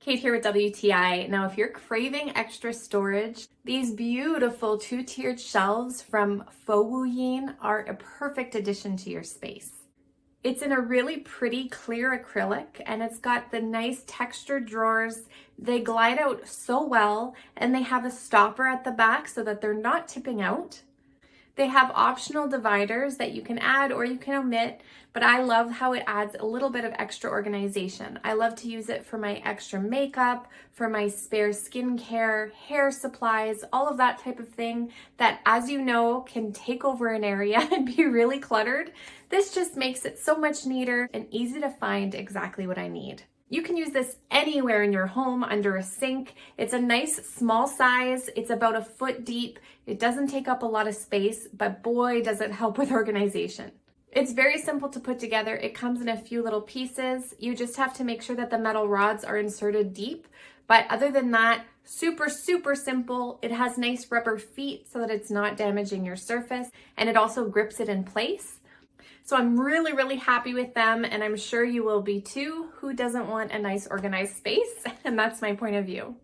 Kate here with WTI. Now, if you're craving extra storage, these beautiful two-tiered shelves from Fowooyeen are a perfect addition to your space. It's in a really pretty clear acrylic and it's got the nice textured drawers. They glide out so well and they have a stopper at the back so that they're not tipping out. They have optional dividers that you can add or you can omit, but I love how it adds a little bit of extra organization. I love to use it for my extra makeup, for my spare skincare, hair supplies, all of that type of thing that, as you know, can take over an area and be really cluttered. This just makes it so much neater and easy to find exactly what I need. You can use this anywhere in your home, under a sink. It's a nice small size. It's about a foot deep. It doesn't take up a lot of space, but boy, does it help with organization. It's very simple to put together. It comes in a few little pieces. You just have to make sure that the metal rods are inserted deep. But other than that, super simple. It has nice rubber feet so that it's not damaging your surface, and it also grips it in place. So I'm really happy with them, and I'm sure you will be too. Who doesn't want a nice organized space? And that's my point of view.